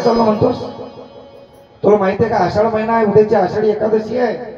चाललो म्हणतोस? तुला माहितीये का आषाढ महिना आहे, उद्याची आषाढी एकादशी आहे.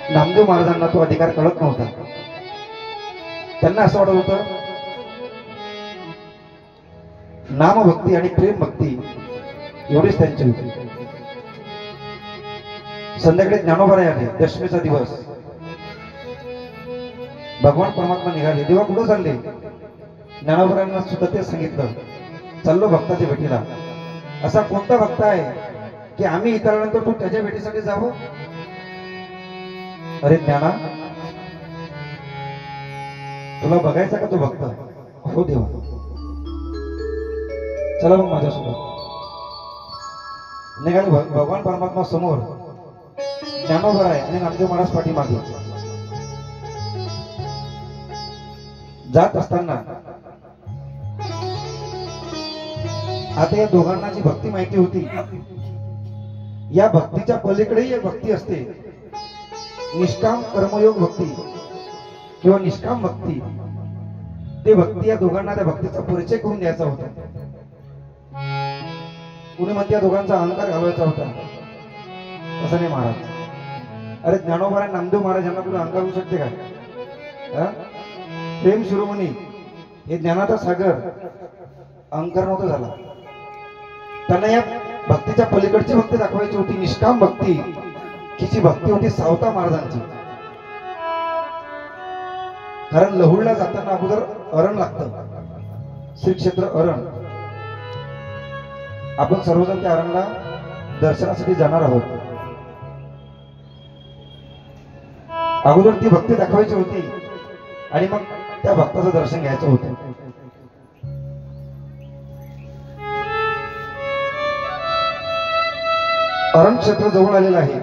नामदेव महाराजांना तो अधिकार कळत नव्हता. त्यांना असं वाटत होतं नामभक्ती आणि प्रेम भक्ती एवढीच त्यांची होती. संध्याकाळी ज्ञानोबा आले, दशमीचा दिवस. भगवान परमात्मा निघाले. देवा कुठं चालले? ज्ञानोबरांना सुद्धा ते सांगितलं, चाललो भक्ताच्या भेटीला. असा कोणता भक्त आहे की आम्ही इतरांनंतर तू त्याच्या भेटीसाठी जावं? अरे ज्ञाना, तुला बघायचा का तो भक्त? हो देवा. चला मग माझ्यासोबत. निघाले. भगवान परमात्मा समोर, ज्ञानोबा आहे आणि नामदेव महाराज पाठीमागे. जात असताना आता या दोघांना जी भक्ती माहिती होती, या भक्तीच्या पलीकडेही एक भक्ती असते, निष्काम कर्मयोग भक्ती किंवा निष्काम भक्ती. ते भक्ती या दोघांना त्या भक्तीचा परिचय करून द्यायचा होता. कुणी म्हणते या दोघांचा अहंकार घालवायचा होता. तसं नाही महाराज. अरे ज्ञानोबा आणि नामदेव महाराज यांना कुठे अहंकार होऊ शकते का? प्रेम शिरोमणी हे ज्ञानाचा सागर, अहंकार नव्हता झाला. त्यांना या भक्तीच्या पलीकडची भक्ती दाखवायची होती, निष्काम भक्ती. हिची भक्ती होती सावता महाराजांची. कारण लहुळला जाताना अगोदर अरण लागतं, श्री क्षेत्र अरण. आपण सर्वजण त्या अरणला दर्शनासाठी जाणार आहोत. अगोदर ती भक्ती दाखवायची होती आणि मग त्या भक्ताचं दर्शन घ्यायचं होतं. अरण क्षेत्र जवळ आलेलं आहे.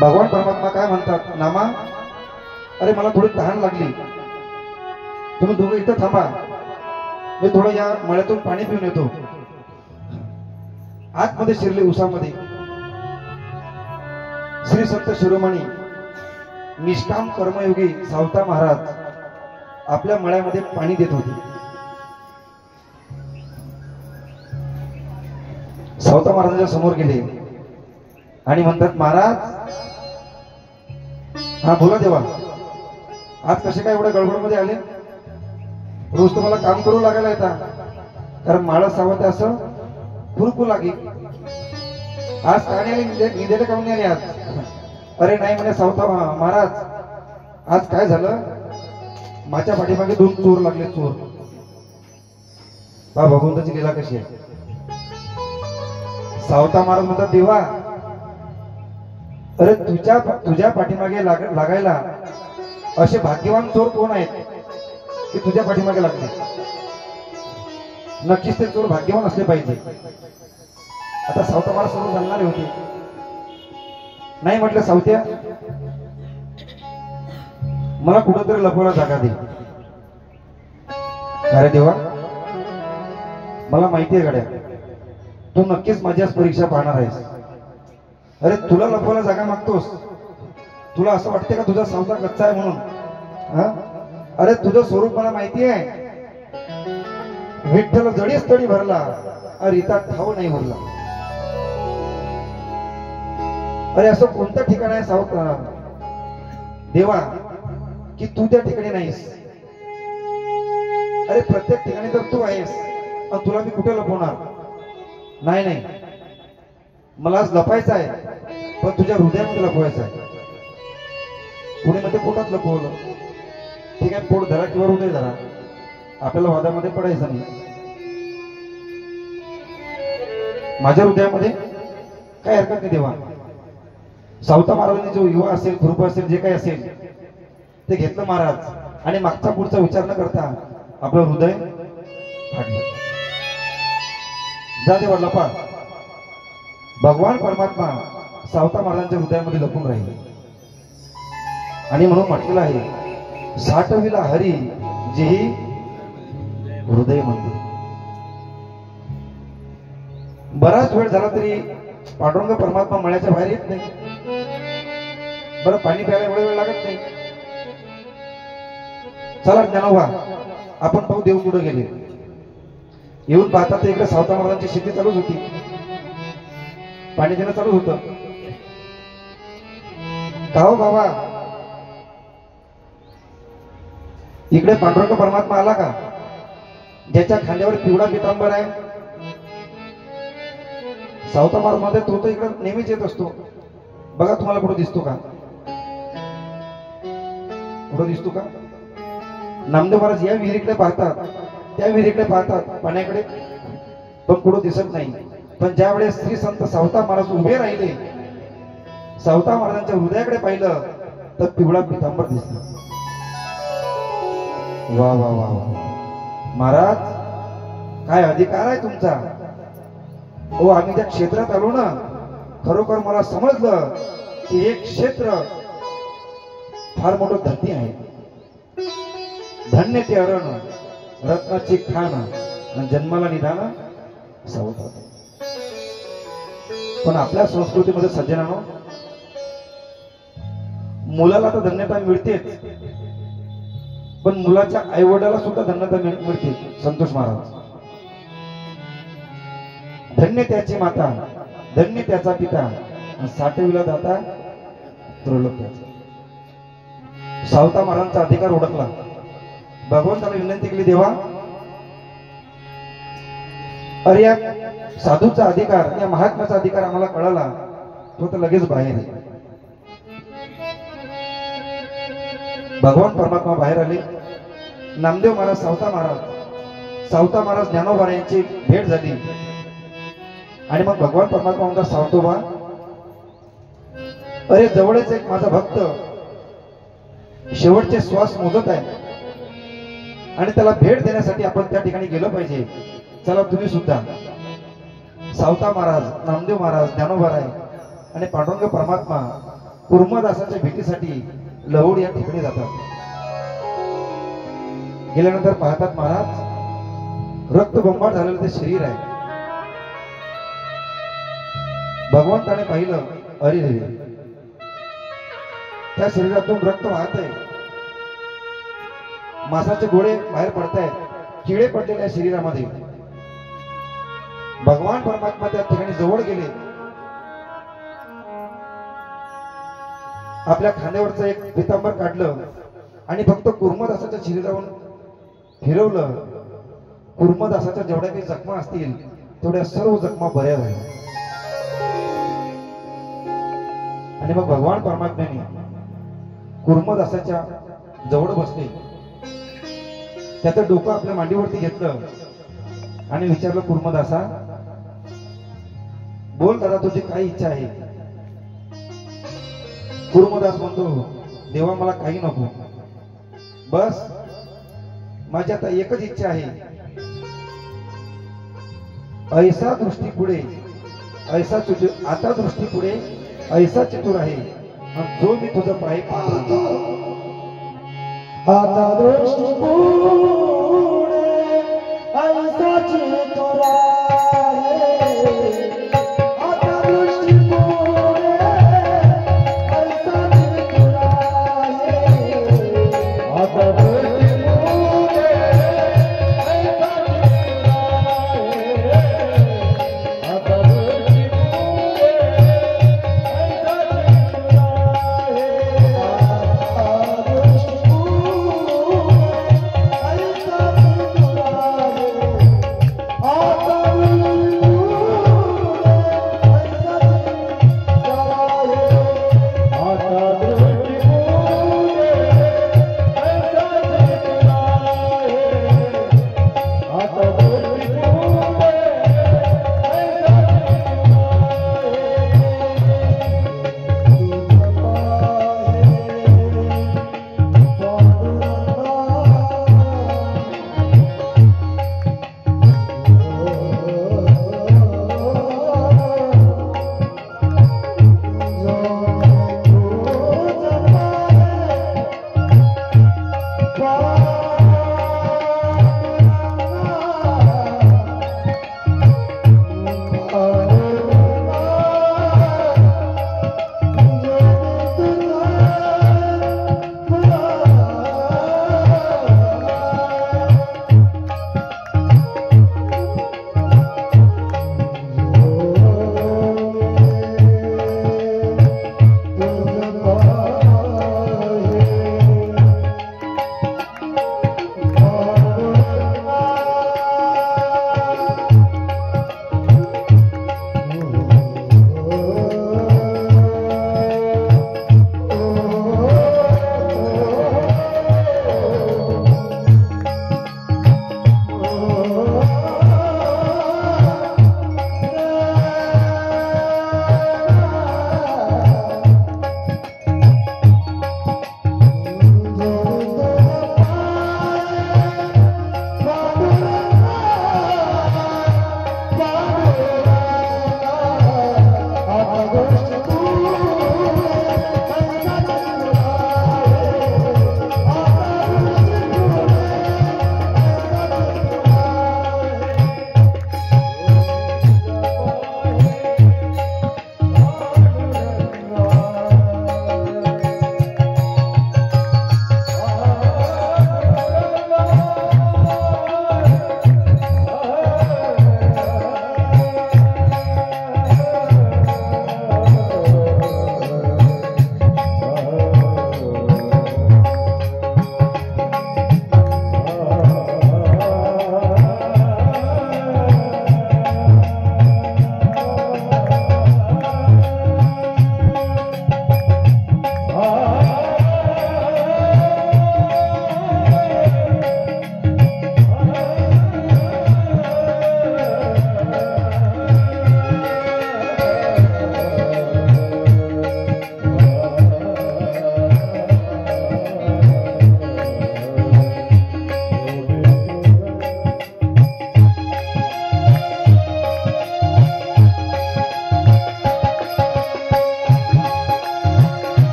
भगवान परमात्मा काय म्हणतात? नामा, अरे मला थोडी तहान लागली, तुम्ही दोघं इथं थांबा, मी थोडं या मळ्यातून पाणी पिऊन येतो. आतमध्ये शिरले उसामध्ये श्री संत शिरोमणी निष्काम कर्मयोगी सावता महाराज आपल्या मळ्यामध्ये पाणी देत होते. सावता महाराजांच्या समोर गेले आणि म्हणतात, महाराज. हा बोला देवा, आज कसे काय एवढ्या गडबडमध्ये आले? रोज तुम्हाला काम करू लागायला येता, कारण माळा सावत असं फुरकू लागे. आज काढणे आले, निधेला काऊन नाही आले आज? अरे नाही म्हणे सावता महाराज, आज काय झालं, माझ्या पाठीमागे 2 चोर लागले. चोर बा भगवंताची लीला कशी आहे. सावता महाराज म्हणतात, देवा, अरे तुझ्या पाठीमागे लागायला असे भाग्यवान चोर कोण आहेत की तुझ्या पाठीमागे लागले? नक्कीच ते चोर भाग्यवान असले पाहिजे. आता सावता महाराज समोर जाणणारे होते. नाही म्हटलं, सावत्या, मला कुठंतरी लपवायला जागा दे. अरे देवा, मला माहिती आहे गड्या, तू नक्कीच माझ्याच परीक्षा पाहणार आहेस. अरे तुला लपवायला जागा मागतोस, तुला असं वाटते का तुझा सावता कच्चा आहे म्हणून? अरे तुझं स्वरूप मला माहिती आहे. विठ्ठल जडीच तडी भरला, रीता ठाव नाही भरला. अरे असं कोणतं ठिकाण आहे सावता देवा की तू त्या ठिकाणी नाहीस? अरे प्रत्येक ठिकाणी तर तू आहेस, आणि तुला मी कुठे लपवणार? नाही नाही, मला आज लपायचं आहे, पण तुझ्या हृदयामध्ये लपवायचं आहे. पुणे मध्ये पोटात लपवलं, ठीक आहे, पोट धरा किंवा हृदय धरा, आपल्याला वादामध्ये पडायचं नाही. माझ्या हृदयामध्ये काय हरकत नाही देवा. सावता महाराजांनी जो युवा असेल, ग्रुप असेल, जे काही असेल ते घेतलं महाराज, आणि मागचा पुढचा विचार न करता आपलं हृदय फाडलं. जा देवा, लपा. भगवान परमात्मा सावता महाराजांच्या हृदयामध्ये लपून राहिले. आणि म्हणून म्हटलेलं आहे, साठविला हरी जेही हृदय म्हणते. बराच वेळ झाला तरी पांडुरंग परमात्मा मळ्याच्या बाहेर येत नाही. बरं, पाणी प्यायला एवढा वेळ लागत नाही. चला ज्ञानोबा आपण पाहू देव कुठं गेले. येऊन पाहता तर इकडे सावता महाराजांची शेती चालूच होती, पाणी देणं चालू होतं. का हो बाबा, इकडे पांडुरंग परमात्मा आला का, ज्याच्या खांद्यावर पिवळा पितांबर आहे. सावता महाराज मध्ये तो तर इकडे नेहमीच येत असतो. बघा तुम्हाला कुठं दिसतो का, कुठं दिसतो का. नामदेव महाराज या विहिरीकडे पाहतात, त्या विहिरीकडे पाहतात पाण्याकडे, पण कुठं दिसत नाही. पण ज्या वेळेस श्री संत सावता महाराज उभे राहिले, सावता महाराजांच्या हृदयाकडे पाहिलं तर पिवळा पितांबर दिसला. वा वा वा वा, महाराज काय अधिकार आहे तुमचा. हो, आम्ही त्या क्षेत्रात आलो ना, खरोखर मला समजलं की हे क्षेत्र फार मोठं धरती आहे. धन्य ते अरण रत्नाची खाण आणि जन्माला निधान सावता. पण आपल्या संस्कृतीमध्ये सज्जनानो, मुलाला तर धन्यता मिळतेच, पण मुलाच्या आई वडिलाला सुद्धा धन्यता मिळते. संतोष महाराज, धन्य त्याची माता, धन्य त्याचा पिता, साठविला दाता त्रैलोक्याचा. सावता महाराजांचा अधिकार ओळखला. भगवंताला विनंती केली, देवा अरे या साधूचा अधिकार, या महात्म्याचा अधिकार आम्हाला कळाला, तो तर लगेच बाहेर आहे. भगवान परमात्मा बाहेर आले. नामदेव महाराज, सावता महाराज ज्ञानोबा यांची भेट झाली. आणि मग भगवान परमात्मा म्हणतात, सावतोबा अरे जवळच एक माझा भक्त शेवटचे श्वास मोजत आहे आणि त्याला भेट देण्यासाठी आपण त्या ठिकाणी गेलो पाहिजे. चला तुम्ही सुद्धा. सावता महाराज, नामदेव महाराज, ज्ञानोबा राय आणि पांडुरंग परमात्मा कुर्मदासाच्या भेटीसाठी लहोड या ठिकाणी जातात. गेल्यानंतर पाहतात महाराज रक्तबंबाळ झालेलं ते शरीर आहे. भगवंताने पाहिलं, अरे रे, त्या शरीरातून रक्त वाहत आहे, मांसाचे गोळे बाहेर पडतायत, किडे पडलेल्या शरीरामध्ये. भगवान परमात्मा त्या ठिकाणी जवळ गेले. आपल्या खांद्यावरचं एक पितांबर काढलं आणि फक्त कुर्मदासाच्या शरीरावरून फिरवलं. कुर्मदासाच्या जेवढ्या काही जखमा असतील तेवढ्या सर्व जखमा बऱ्या झाल्या. आणि मग भगवान परमात्म्याने कुर्मदासाच्या जवळ बसले, त्याचं डोकं आपल्या मांडीवरती घेतलं आणि विचारलं, कुर्मदासा बोल दादा, तुझी काय इच्छा आहे. कुर्मदास म्हणतो, देवा मला काही नको, बस माझी आता एकच इच्छा आहे. ऐसा दृष्टी पुढे ऐसा चतुर, आता दृष्टी पुढे ऐसा चतुर आहे जो मी तुझं पाय पाहतो. आता दृष्टी पुढे ऐसा चतुर आहे, आता दृष्टी पुढे ऐसा चतुर आहे, आता दृष्टी पुढे ऐसा चतुर आहे, आता दृष्टी पुढे ऐसा चतुर आहे, आता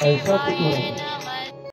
ऐसा चितुरा